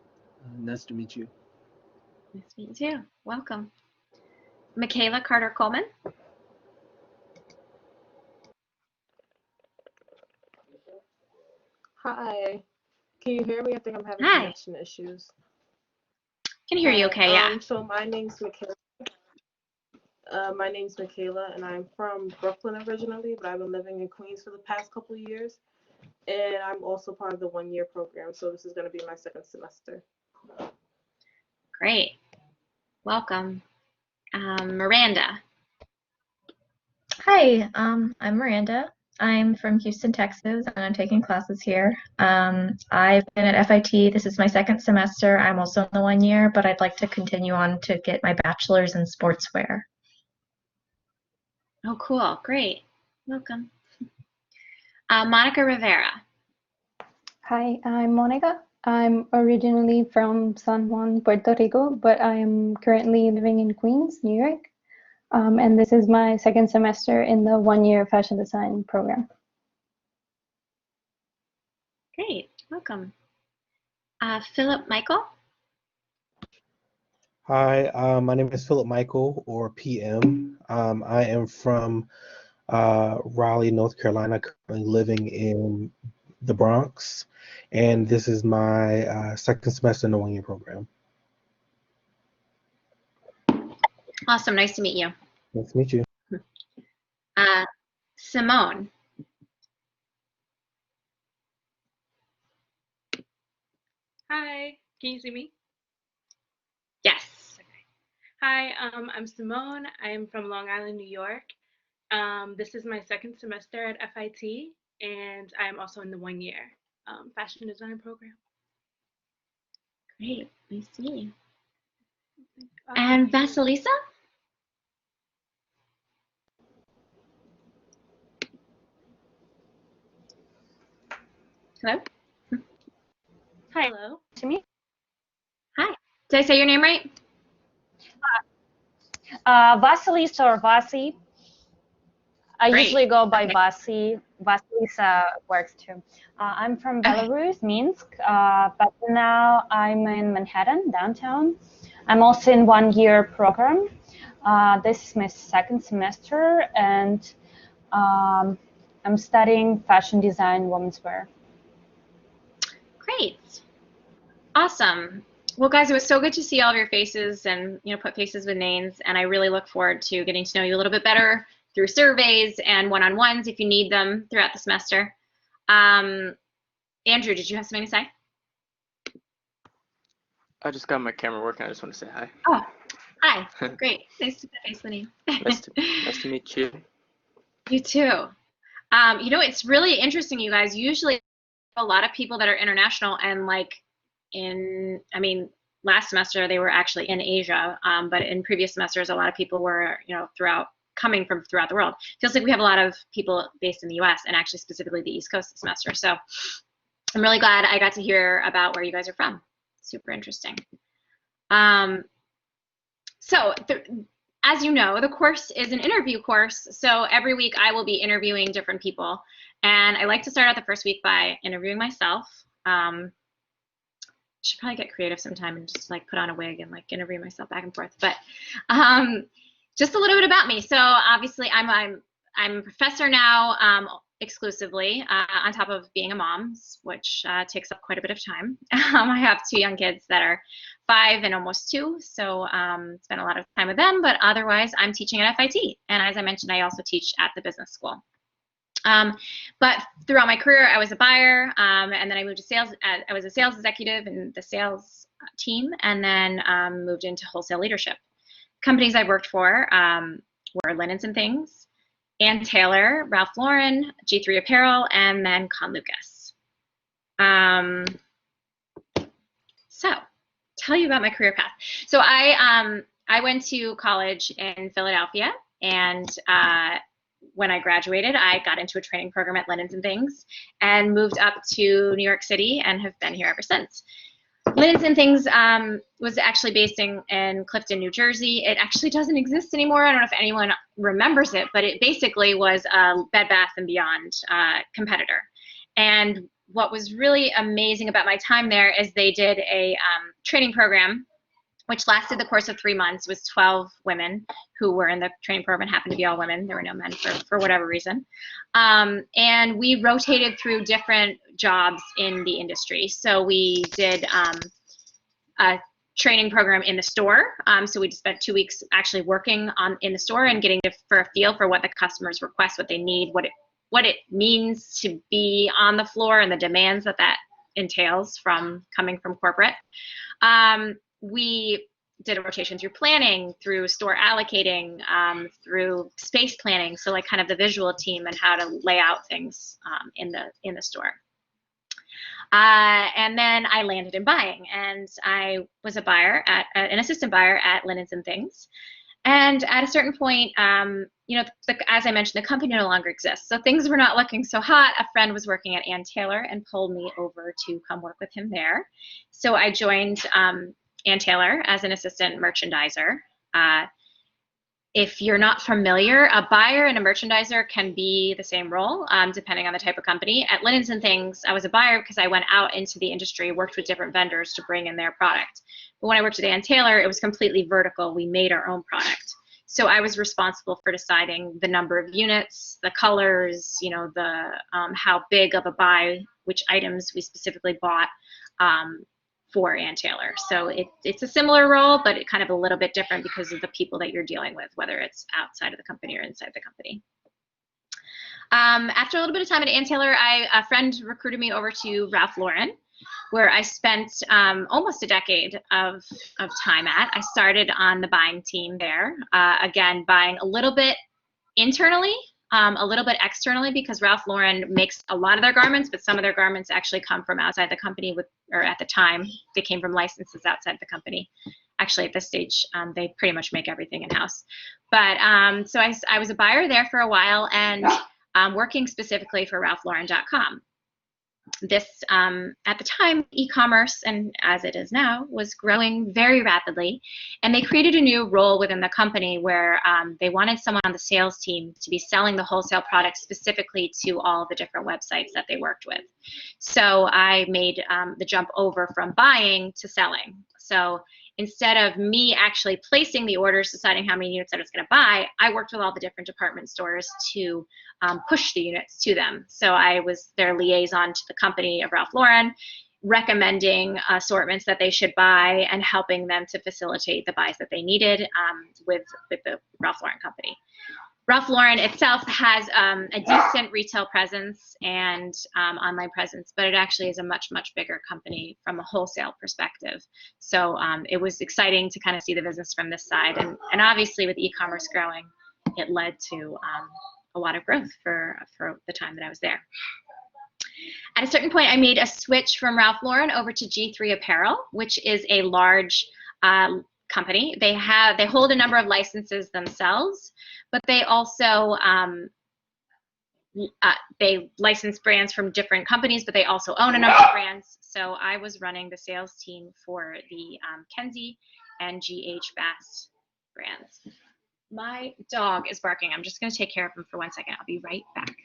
Nice to meet you. Nice to meet you too. Welcome. Michaela Carter Coleman. Hi. Can you hear me? I think I'm having Hi. connection issues. Can hear you okay, yeah. So my name's Michaela. My name's Michaela, and I'm from Brooklyn originally, but I've been living in Queens for the past couple of years. And I'm also part of the one-year program, so this is going to be my second semester. Great. Welcome. Miranda. Hi, I'm Miranda. I'm from Houston, Texas, and I'm taking classes here. I've been at FIT. This is my second semester. I'm also in the 1 year, but I'd like to continue on to get my bachelor's in sportswear. Oh, cool. Great. Welcome. Monica Rivera. Hi, I'm Monica. I'm originally from San Juan, Puerto Rico, but I am currently living in Queens, New York. And this is my second semester in the one-year fashion design program. Great. Welcome. Philip Michael. Hi, my name is Philip Michael, or PM. I am from Raleigh, North Carolina, currently living in the Bronx, and this is my second semester in the one-year program. Awesome. Nice to meet you. Nice to meet you. Simone. Hi, can you see me? Yes. Hi, I'm Simone. I'm from Long Island, New York. This is my second semester at FIT, and I'm also in the one-year fashion design program. Great. Nice to meet you. And Vasilisa? Hello? Hi. Hello. To me? Hi. Did I say your name right? Vasilisa or Vasi. I Great. usually go by Vasi. Vasilisa works too. I'm from Belarus, Minsk, but now I'm in Manhattan, downtown. I'm also in one-year program. This is my second semester, and I'm studying fashion design, women's wear. Great. Awesome. Well, guys, it was so good to see all of your faces and, put faces with names. And I really look forward to getting to know you a little bit better through surveys and one-on-ones if you need them throughout the semester. Andrew, did you have something to say? I just got my camera working. I just want to say hi. Oh, hi. Great. Nice to put a face with you. Nice to meet you. You too. It's really interesting, you guys. Usually a lot of people that are international and last semester they were actually in Asia, but in previous semesters a lot of people were, coming from throughout the world. Feels like we have a lot of people based in the US and actually specifically the East Coast this semester. So I'm really glad I got to hear about where you guys are from. Super interesting. As you know, the course is an interview course. So every week I will be interviewing different people. And I like to start out the first week by interviewing myself. Should probably get creative sometime and just put on a wig and interview myself back and forth. But just a little bit about me. So obviously I'm a professor now. exclusively, on top of being a mom, which takes up quite a bit of time. I have 2 young kids that are 5 and almost 2, so spend a lot of time with them, but otherwise I'm teaching at FIT. And as I mentioned, I also teach at the business school. But throughout my career, I was a buyer, and then I moved to sales. I was a sales executive in the sales team, and then moved into wholesale leadership. Companies I worked for were Linens and Things, Ann Taylor, Ralph Lauren, G3 Apparel, and then Con Lucas. So, tell you about my career path. So I went to college in Philadelphia, and when I graduated, I got into a training program at Linens and Things and moved up to New York City and have been here ever since. Linens and Things was actually based in Clifton, New Jersey. It actually doesn't exist anymore. I don't know if anyone remembers it, but it basically was a Bed Bath & Beyond competitor. And what was really amazing about my time there is they did a training program which lasted the course of 3 months. It was 12 women who were in the training program, happened to be all women. There were no men for whatever reason. And we rotated through different jobs in the industry. So we did a training program in the store. So we spent 2 weeks actually working in the store and getting for a feel for what the customers request, what they need, what it means to be on the floor and the demands that entails from coming from corporate. We did a rotation through planning, through store allocating, through space planning, so like kind of the visual team and how to lay out things in the store. And then I landed in buying, and I was a buyer an assistant buyer at Linens and Things. And at a certain point, you know, as I mentioned, the company no longer exists. So things were not looking so hot. A friend was working at Ann Taylor and pulled me over to come work with him there. So I joined Ann Taylor as an assistant merchandiser. If you're not familiar, a buyer and a merchandiser can be the same role, depending on the type of company. At Linens and Things, I was a buyer because I went out into the industry, worked with different vendors to bring in their product. But when I worked at Ann Taylor, it was completely vertical. We made our own product. So I was responsible for deciding the number of units, the colors, you know, the how big of a buy, which items we specifically bought for Ann Taylor. So it's a similar role, but it kind of a little bit different because of the people that you're dealing with, whether it's outside of the company or inside the company. After a little bit of time at Ann Taylor, a friend recruited me over to Ralph Lauren, where I spent almost a decade of time at. I started on the buying team there, again, buying a little bit internally, a little bit externally, because Ralph Lauren makes a lot of their garments, but some of their garments actually come from outside the company or at the time, they came from licenses outside the company. Actually, at this stage, they pretty much make everything in-house. But so I was a buyer there for a while and working specifically for RalphLauren.com. This, at the time, e-commerce, and as it is now, was growing very rapidly. And they created a new role within the company where they wanted someone on the sales team to be selling the wholesale products specifically to all the different websites that they worked with. So I made the jump over from buying to selling. So instead of me actually placing the orders, deciding how many units I was going to buy, I worked with all the different department stores to push the units to them. So I was their liaison to the company of Ralph Lauren, recommending assortments that they should buy and helping them to facilitate the buys that they needed with the Ralph Lauren company. Ralph Lauren itself has a decent retail presence and online presence, but it actually is a much, much bigger company from a wholesale perspective. So it was exciting to kind of see the business from this side. And obviously with e-commerce growing, it led to a lot of growth for the time that I was there. At a certain point, I made a switch from Ralph Lauren over to G3 Apparel, which is a large company. They hold a number of licenses themselves, but they also they license brands from different companies, but they also own a number of brands. So I was running the sales team for the Kenzie and GH Bass brands. My dog is barking. I'm just going to take care of him for 1 second. I'll be right back.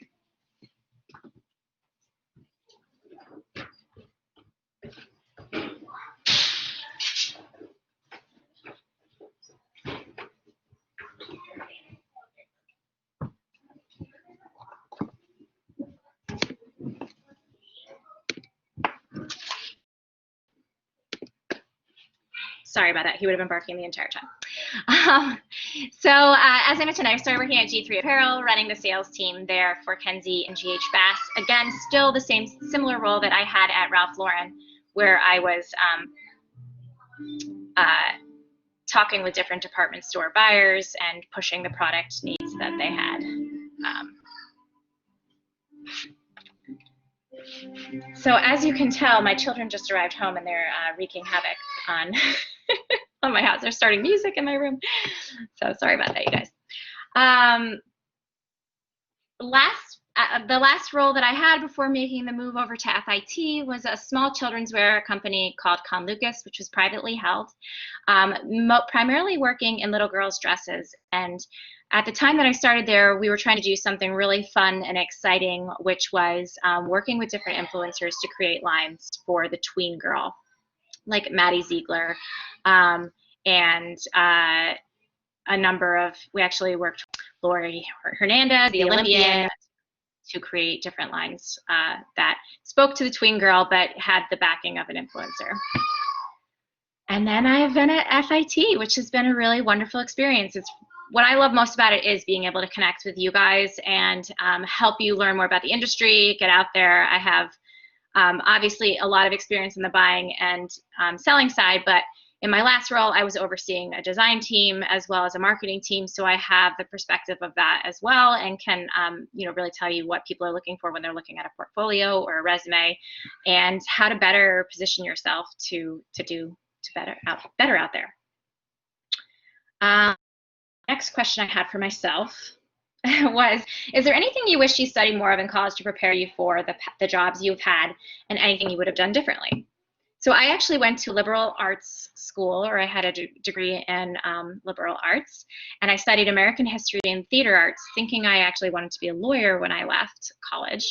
Sorry about that. He would have been barking the entire time. As I mentioned, I started working at G3 Apparel, running the sales team there for Kenzie and GH Bass. Again, still the same similar role that I had at Ralph Lauren, where I was talking with different department store buyers and pushing the product needs that they had. So as you can tell, my children just arrived home and they're wreaking havoc on on my house. They're starting music in my room. So sorry about that, you guys. The last role that I had before making the move over to FIT was a small children's wear company called Con Lucas, which was privately held, primarily working in little girls' dresses. And at the time that I started there, we were trying to do something really fun and exciting, which was working with different influencers to create lines for the tween girl, like Maddie Ziegler, and a number of, we actually worked with Lori Hernandez, the Olympian, to create different lines that spoke to the tween girl but had the backing of an influencer. And then I've been at FIT, which has been a really wonderful experience. It's what I love most about it is being able to connect with you guys and help you learn more about the industry, get out there. I have obviously a lot of experience in the buying and selling side, but in my last role, I was overseeing a design team as well as a marketing team, so I have the perspective of that as well, and can really tell you what people are looking for when they're looking at a portfolio or a resume, and how to better position yourself to do better out there. Next question I had for myself was, is there anything you wish you studied more of in college to prepare you for the jobs you've had, and anything you would have done differently? So I actually went to liberal arts school, or I had a degree in liberal arts, and I studied American history and theater arts, thinking I actually wanted to be a lawyer when I left college.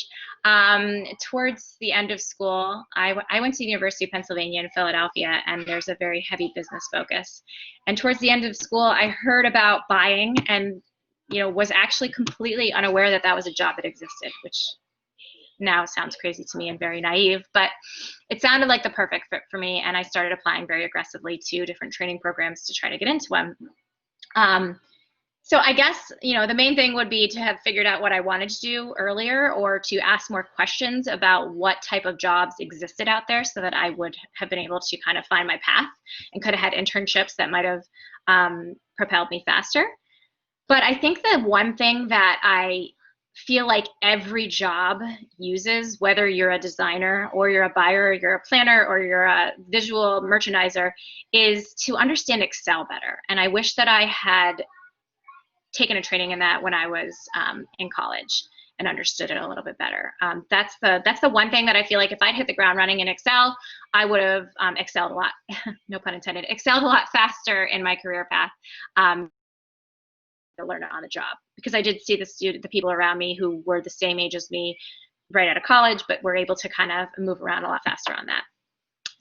Towards the end of school, I went to the University of Pennsylvania in Philadelphia, and there's a very heavy business focus. And towards the end of school, I heard about buying and was actually completely unaware that that was a job that existed, which now sounds crazy to me and very naive, but it sounded like the perfect fit for me, and I started applying very aggressively to different training programs to try to get into them. So I guess the main thing would be to have figured out what I wanted to do earlier, or to ask more questions about what type of jobs existed out there, so that I would have been able to kind of find my path and could have had internships that might have propelled me faster. But I think the one thing that I feel like every job uses, whether you're a designer or you're a buyer or you're a planner or you're a visual merchandiser, is to understand Excel better. And I wish that I had taken a training in that when I was in college and understood it a little bit better. That's the one thing that I feel like if I'd hit the ground running in Excel, I would have excelled a lot, no pun intended, excelled a lot faster in my career path. To learn it on the job, because I did see the people around me who were the same age as me right out of college, but were able to kind of move around a lot faster on that.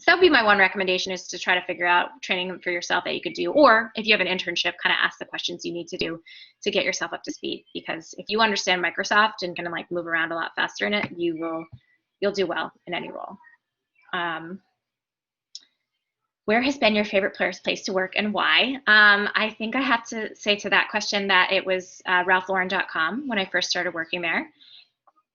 So that would be my one recommendation, is to try to figure out training for yourself that you could do, or if you have an internship, kind of ask the questions you need to do to get yourself up to speed, because if you understand Microsoft and can like move around a lot faster in it, you'll do well in any role. Where has been your favorite place to work, and why? I think I have to say to that question that it was ralphlauren.com when I first started working there.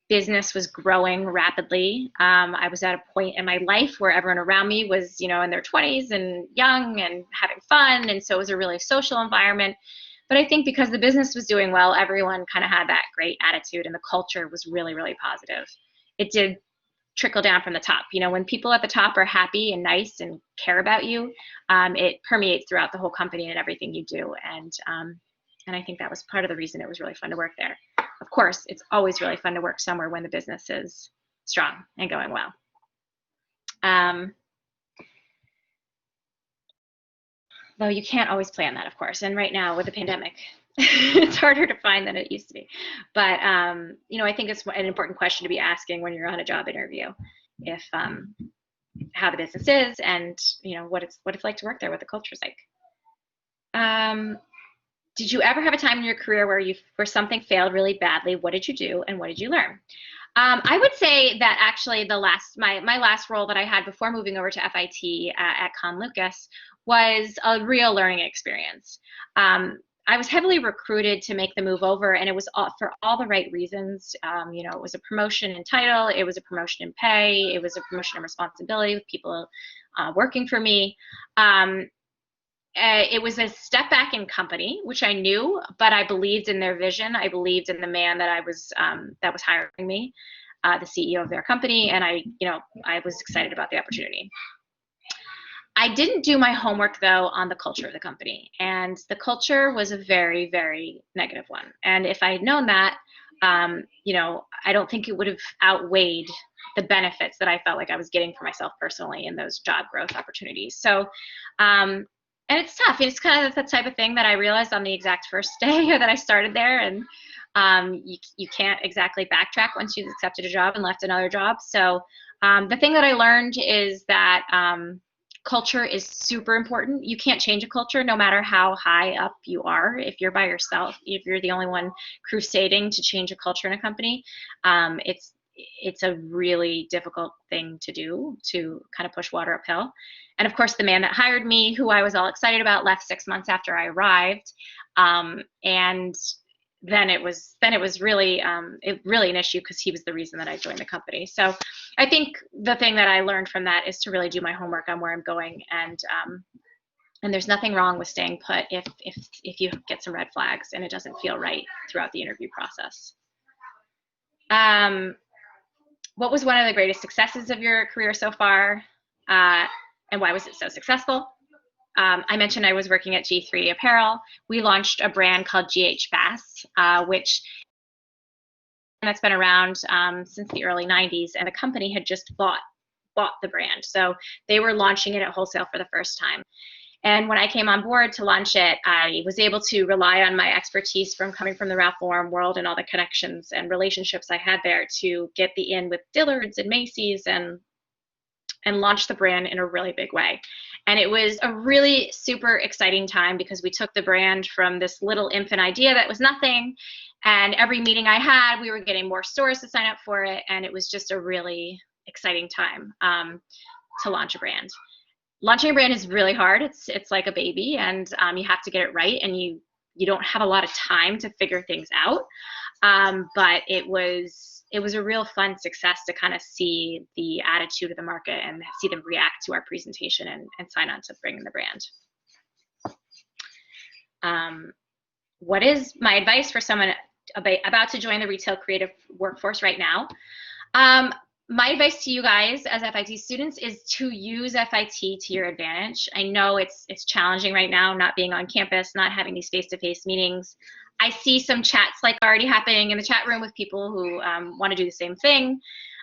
Business was growing rapidly. I was at a point in my life where everyone around me was, in their 20s and young and having fun, and so it was a really social environment. But I think because the business was doing well, everyone kind of had that great attitude, and the culture was really, really positive. It did trickle down from the top. When people at the top are happy and nice and care about you, it permeates throughout the whole company and everything you do. And I think that was part of the reason it was really fun to work there. Of course, it's always really fun to work somewhere when the business is strong and going well. Though you can't always plan that, of course. And right now with the pandemic, it's harder to find than it used to be. But I think it's an important question to be asking when you're on a job interview, if how the business is, and what it's like to work there, what the culture's like. Did you ever have a time in your career where something failed really badly? What did you do, and what did you learn? I would say that actually my last role that I had before moving over to FIT at Con Lucas was a real learning experience. I was heavily recruited to make the move over, and it was for all the right reasons. You know, it was a promotion in title, it was a promotion in pay, it was a promotion in responsibility with people working for me. It was a step back in company, which I knew, but I believed in their vision. I believed in the man that was hiring me, the CEO of their company, and I was excited about the opportunity. I didn't do my homework though on the culture of the company, and the culture was a very, very negative one. And if I had known that, I don't think it would have outweighed the benefits that I felt like I was getting for myself personally in those job growth opportunities. So, and it's tough. It's kind of the type of thing that I realized on the exact first day that I started there, and you can't exactly backtrack once you've accepted a job and left another job. So the thing that I learned is that culture is super important. You can't change a culture no matter how high up you are. If you're by yourself, if you're the only one crusading to change a culture in a company, it's a really difficult thing to do, to kind of push water uphill. And of course, the man that hired me, who I was all excited about, left 6 months after I arrived, and then it was really an issue because he was the reason that I joined the company. So I think the thing that I learned from that is to really do my homework on where I'm going, and there's nothing wrong with staying put if you get some red flags and it doesn't feel right throughout the interview process. What was one of the greatest successes of your career so far, and why was it so successful? I mentioned I was working at G3 Apparel. We launched a brand called GH Bass, which that's been around since the early 90s, and the company had just bought the brand. So they were launching it at wholesale for the first time. And when I came on board to launch it, I was able to rely on my expertise from coming from the Ralph Lauren world and all the connections and relationships I had there to get the in with Dillard's and Macy's and launch the brand in a really big way. And it was a really super exciting time because we took the brand from this little infant idea that was nothing, and every meeting I had, we were getting more stores to sign up for it, and it was just a really exciting time to launch a brand. Launching a brand is really hard. It's like a baby, and you have to get it right, and you don't have a lot of time to figure things out. But it was a real fun success to kind of see the attitude of the market and see them react to our presentation and sign on to bring in the brand. What is my advice for someone about to join the retail creative workforce right now? My advice to you guys as FIT students is to use FIT to your advantage. I know it's challenging right now, not being on campus, not having these face-to-face meetings. I see some chats like already happening in the chat room with people who want to do the same thing.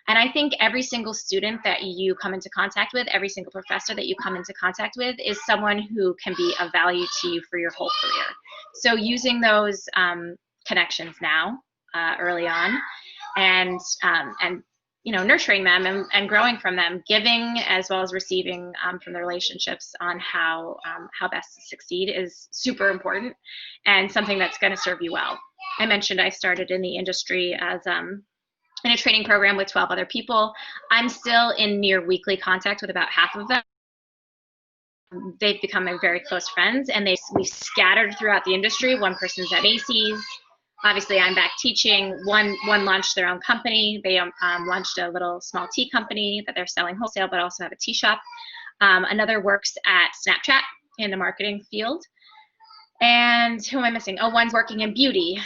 And I think every single student that you come into contact with, every single professor that you come into contact with is someone who can be of value to you for your whole career. So using those connections now, early on, and nurturing them and growing from them, giving as well as receiving from the relationships on how best to succeed is super important and something that's going to serve you well. I mentioned I started in the industry as in a training program with 12 other people. I'm still in near weekly contact with about half of them. They've become my very close friends, and we've scattered throughout the industry. One person's at Macy's. Obviously, I'm back teaching. One launched their own company. They launched a little small tea company that they're selling wholesale, but also have a tea shop. Another works at Snapchat in the marketing field. And who am I missing? Oh, one's working in beauty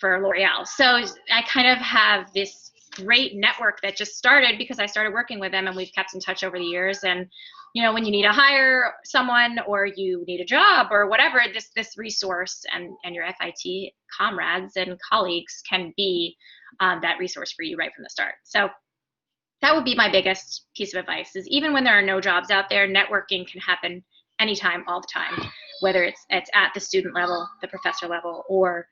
for L'Oreal. So I kind of have this great network that just started because I started working with them, and we've kept in touch over the years. And when you need to hire someone or you need a job or whatever, this resource and your FIT comrades and colleagues can be that resource for you right from the start. So that would be my biggest piece of advice, is even when there are no jobs out there, networking can happen anytime, all the time, whether it's at the student level, the professor level, or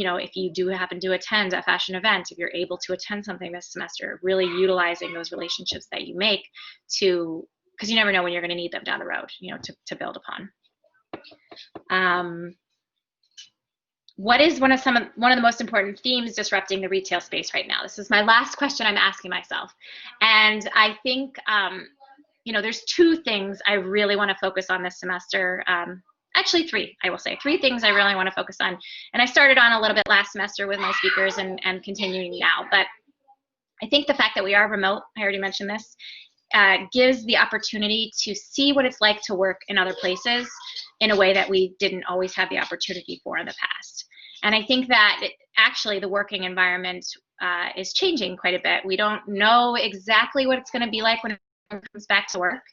if you do happen to attend a fashion event, if you're able to attend something this semester, really utilizing those relationships that you make because you never know when you're going to need them down the road, to build upon. what is one of the most important themes disrupting the retail space right now? This is my last question I'm asking myself. And I think, you know, there's two things I really want to focus on this semester. Actually, three, I will say. Three things I really want to focus on. And I started on a little bit last semester with my speakers and continuing now. But I think the fact that we are remote, I already mentioned this, gives the opportunity to see what it's like to work in other places in a way that we didn't always have the opportunity for in the past. And I think that actually the working environment is changing quite a bit. We don't know exactly what it's going to be like when it comes back to work,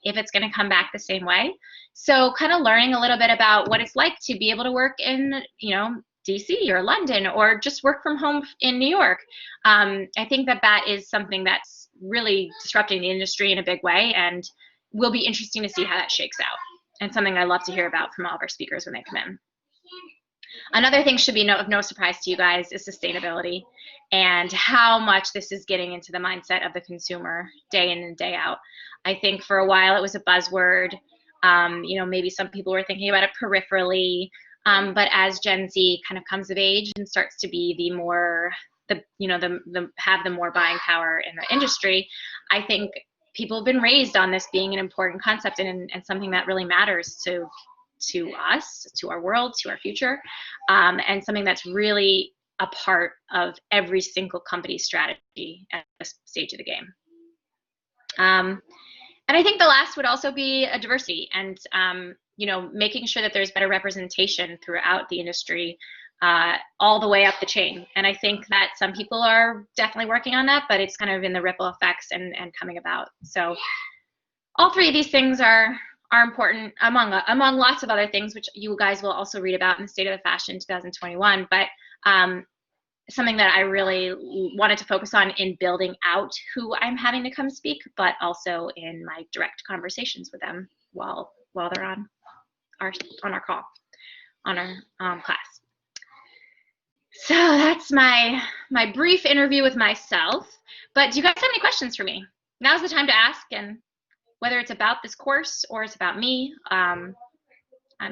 if it's going to come back the same way. So kind of learning a little bit about what it's like to be able to work in, you know, DC or London, or just work from home in New York. I think that that is something that's really disrupting the industry in a big way, and will be interesting to see how that shakes out, and something I love to hear about from all of our speakers when they come in. Another thing should be of no surprise to you guys is sustainability, and how much this is getting into the mindset of the consumer day in and day out. I think for a while it was a buzzword. You know, maybe some people were thinking about it peripherally, but as Gen Z kind of comes of age and starts to be the more, have the more buying power in the industry, I think people have been raised on this being an important concept and something that really matters to us, to our world, to our future, and something that's really a part of every single company's strategy at this stage of the game. And I think the last would also be a diversity, and you know, making sure that there's better representation throughout the industry, all the way up the chain. And I think that some people are definitely working on that, but it's kind of in the ripple effects and coming about. So all three of these things are important, among lots of other things, which you guys will also read about in the State of the Fashion 2021. But something that I really wanted to focus on in building out who I'm having to come speak, but also in my direct conversations with them while they're on our call, on our class. So that's my brief interview with myself. But do you guys have any questions for me? Now's the time to ask, and whether it's about this course or it's about me, I'm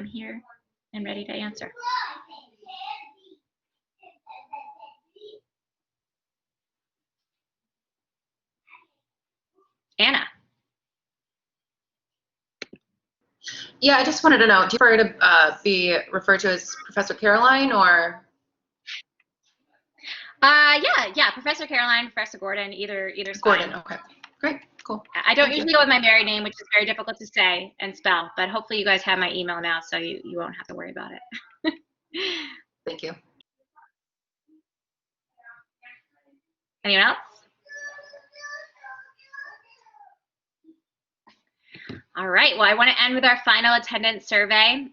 here and ready to answer. Anna. Yeah, I just wanted to know, do you prefer to be referred to as Professor Caroline or? Yeah, Professor Caroline, Professor Gordon, either Gordon, fine. okay. Great, cool. I don't Thank usually you. go with my married name, which is very difficult to say and spell, but hopefully you guys have my email now, so you won't have to worry about it. Thank you. Anyone else? All right, well, I want to end with our final attendance survey.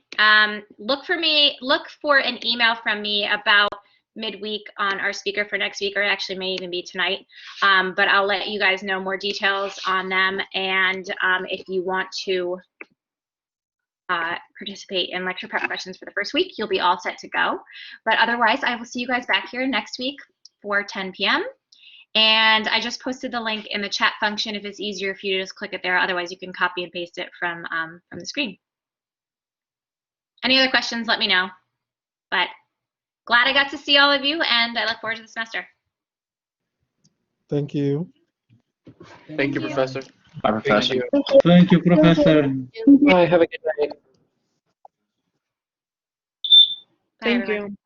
Look for an email from me about midweek on our speaker for next week, or it actually may even be tonight, but I'll let you guys know more details on them. And if you want to participate in lecture prep questions for the first week, you'll be all set to go. But otherwise, I will see you guys back here next week for 10 p.m. And I just posted the link in the chat function if it's easier for you to just click it there. Otherwise, you can copy and paste it from the screen. Any other questions, let me know. But glad I got to see all of you, and I look forward to the semester. Thank you. Thank you, Professor. Bye, Professor. Thank you, Professor. Bye, have a good night. Bye, everyone. you.